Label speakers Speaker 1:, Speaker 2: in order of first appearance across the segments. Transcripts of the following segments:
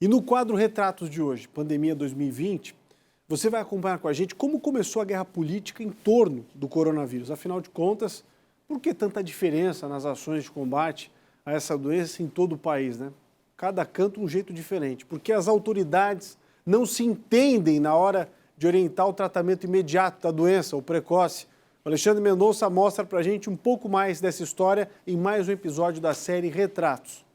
Speaker 1: E no quadro Retratos de hoje, Pandemia 2020, você vai acompanhar com a gente como começou a guerra política em torno do coronavírus. Afinal de contas, por que tanta diferença nas ações de combate a essa doença em todo o país, né? Cada canto um jeito diferente. Porque as autoridades não se entendem na hora de orientar o tratamento imediato da doença, ou precoce. O Alexandre Mendonça mostra pra gente um pouco mais dessa história em mais um episódio da série Retratos.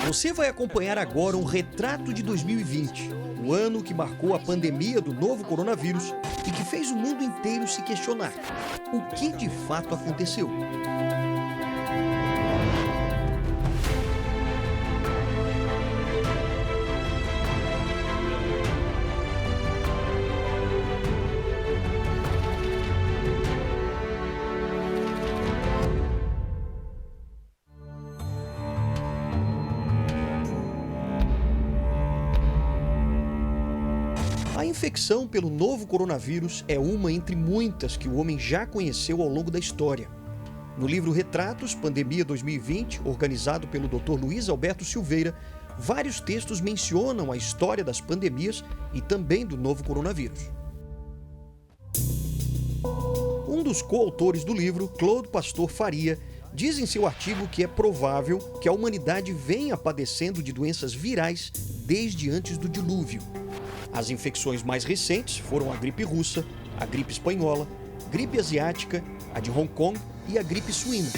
Speaker 2: Você vai acompanhar agora um retrato de 2020, o ano que marcou a pandemia do novo coronavírus e que fez o mundo inteiro se questionar: o que de fato aconteceu? A infecção pelo novo coronavírus é uma entre muitas que o homem já conheceu ao longo da história. No livro Retratos, Pandemia 2020, organizado pelo Dr. Luiz Alberto Silveira, vários textos mencionam a história das pandemias e também do novo coronavírus. Um dos coautores do livro, Claude Pastor Faria, diz em seu artigo que é provável que a humanidade venha padecendo de doenças virais desde antes do dilúvio. As infecções mais recentes foram a gripe russa, a gripe espanhola, gripe asiática, a de Hong Kong e a gripe suína.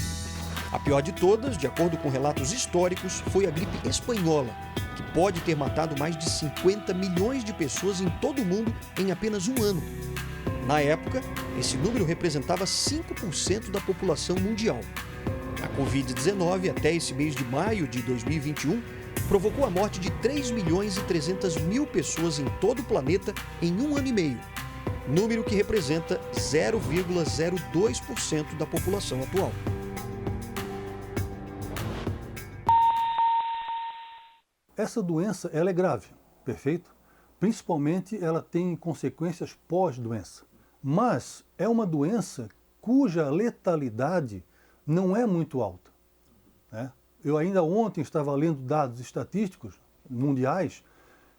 Speaker 2: A pior de todas, de acordo com relatos históricos, foi a gripe espanhola, que pode ter matado mais de 50 milhões de pessoas em todo o mundo em apenas um ano. Na época, esse número representava 5% da população mundial. A Covid-19, até esse mês de maio de 2021, provocou a morte de 3 milhões e 300 mil pessoas em todo o planeta em um ano e meio, número que representa 0,02% da população atual.
Speaker 3: Essa doença ela é grave, perfeito? Principalmente ela tem consequências pós-doença. Mas é uma doença cuja letalidade não é muito alta, né? Eu ainda ontem estava lendo dados estatísticos mundiais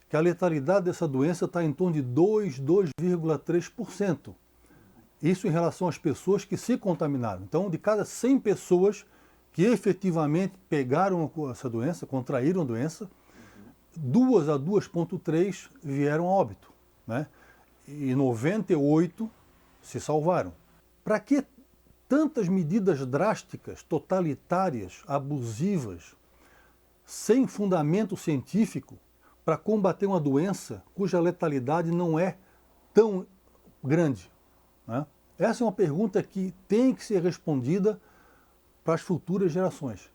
Speaker 3: que a letalidade dessa doença está em torno de 2,3%. Isso em relação às pessoas que se contaminaram. Então, de cada 100 pessoas que efetivamente pegaram essa doença, contraíram a doença, 2 a 2,3 vieram a óbito, né? E 98 se salvaram. Para que tantas medidas drásticas, totalitárias, abusivas, sem fundamento científico, para combater uma doença cuja letalidade não é tão grande, né? Essa é uma pergunta que tem que ser respondida para as futuras gerações.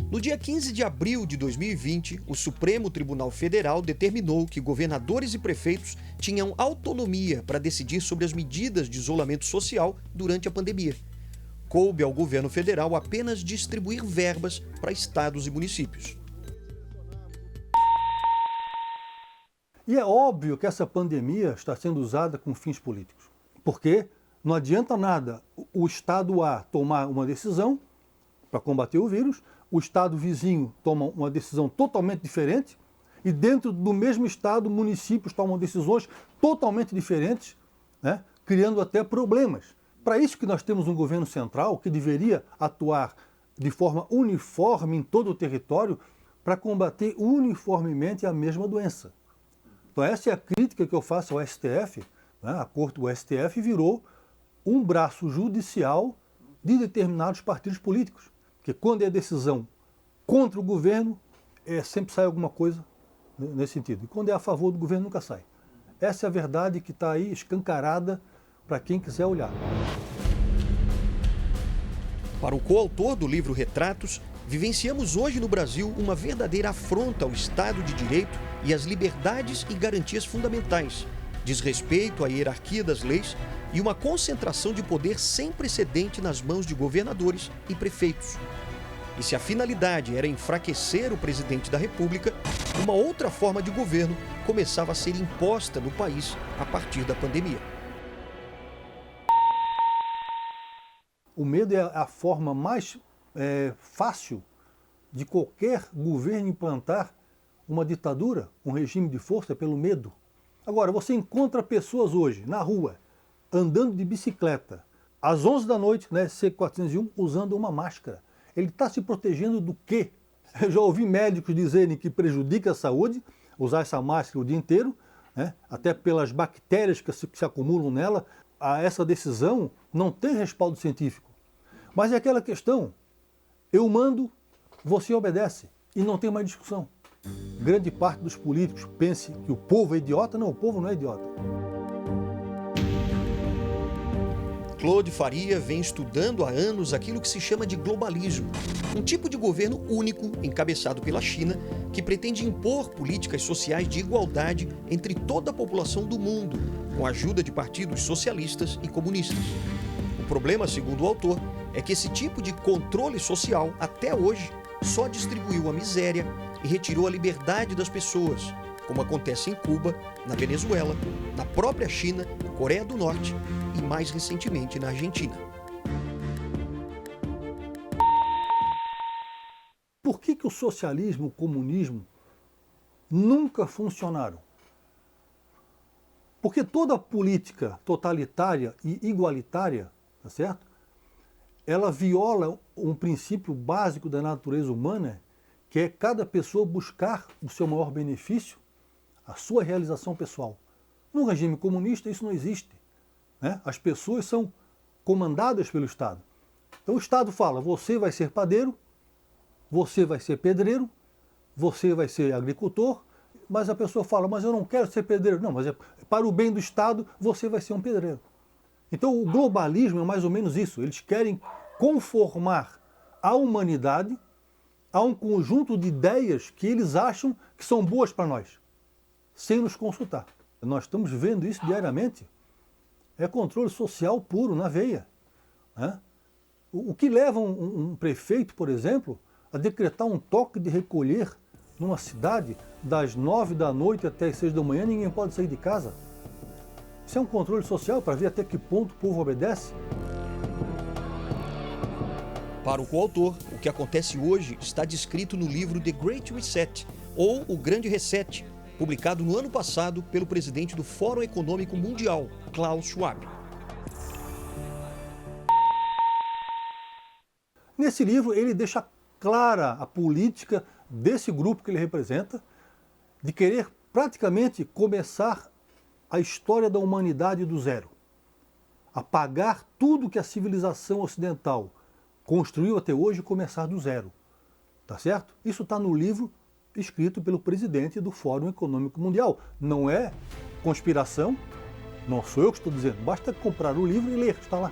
Speaker 2: No dia 15 de abril de 2020, o Supremo Tribunal Federal determinou que governadores e prefeitos tinham autonomia para decidir sobre as medidas de isolamento social durante a pandemia. Coube ao governo federal apenas distribuir verbas para estados e municípios.
Speaker 3: E é óbvio que essa pandemia está sendo usada com fins políticos, porque não adianta nada o estado A tomar uma decisão para combater o vírus, o estado vizinho toma uma decisão totalmente diferente e dentro do mesmo estado, municípios tomam decisões totalmente diferentes, né, criando até problemas. Para isso que nós temos um governo central que deveria atuar de forma uniforme em todo o território para combater uniformemente a mesma doença. Então essa é a crítica que eu faço ao STF, né? A Corte do STF virou um braço judicial de determinados partidos políticos. Porque quando é decisão contra o governo, sempre sai alguma coisa nesse sentido. E quando é a favor do governo, nunca sai. Essa é a verdade que está aí escancarada para quem quiser olhar.
Speaker 2: Para o coautor do livro Retratos, vivenciamos hoje no Brasil uma verdadeira afronta ao Estado de Direito e às liberdades e garantias fundamentais, desrespeito à hierarquia das leis e uma concentração de poder sem precedente nas mãos de governadores e prefeitos. E se a finalidade era enfraquecer o presidente da República, uma outra forma de governo começava a ser imposta no país a partir da pandemia.
Speaker 3: O medo é a forma mais fácil de qualquer governo implantar uma ditadura, um regime de força pelo medo. Agora, você encontra pessoas hoje na rua, andando de bicicleta, às 11 da noite, na SC-401, usando uma máscara. Ele está se protegendo do quê? Eu já ouvi médicos dizerem que prejudica a saúde usar essa máscara o dia inteiro, né? Até pelas bactérias que se acumulam nela. Essa decisão não tem respaldo científico. Mas é aquela questão, eu mando, você obedece, e não tem mais discussão. Grande parte dos políticos pense que o povo é idiota. Não, o povo não é idiota.
Speaker 2: Claude Faria vem estudando há anos aquilo que se chama de globalismo, um tipo de governo único, encabeçado pela China, que pretende impor políticas sociais de igualdade entre toda a população do mundo, com a ajuda de partidos socialistas e comunistas. O problema, segundo o autor, é que esse tipo de controle social, até hoje, só distribuiu a miséria e retirou a liberdade das pessoas, como acontece em Cuba, na Venezuela, na própria China, Coreia do Norte e, mais recentemente, na Argentina.
Speaker 3: Por que o socialismo e o comunismo nunca funcionaram? Porque toda política totalitária e igualitária, tá certo? Ela viola um princípio básico da natureza humana, que é cada pessoa buscar o seu maior benefício, a sua realização pessoal. No regime comunista isso não existe, né? As pessoas são comandadas pelo Estado. Então o Estado fala, você vai ser padeiro, você vai ser pedreiro, você vai ser agricultor, mas a pessoa fala, mas eu não quero ser pedreiro. Não, mas para o bem do Estado, você vai ser um pedreiro. Então o globalismo é mais ou menos isso. Eles querem conformar a humanidade a um conjunto de ideias que eles acham que são boas para nós, sem nos consultar. Nós estamos vendo isso diariamente. É controle social puro, na veia, né? O que leva um prefeito, por exemplo, a decretar um toque de recolher numa cidade das 9 da noite até as 6 da manhã, ninguém pode sair de casa. Isso é um controle social para ver até que ponto o povo obedece.
Speaker 2: Para o coautor, o que acontece hoje está descrito no livro The Great Reset, ou O Grande Reset, publicado no ano passado pelo presidente do Fórum Econômico Mundial, Klaus Schwab.
Speaker 3: Nesse livro, ele deixa clara a política desse grupo que ele representa, de querer praticamente começar a história da humanidade do zero. Apagar tudo que a civilização ocidental construiu até hoje e começar do zero. Tá certo? Isso está no livro escrito pelo presidente do Fórum Econômico Mundial. Não é conspiração, não sou eu que estou dizendo, basta comprar o livro e ler, está lá.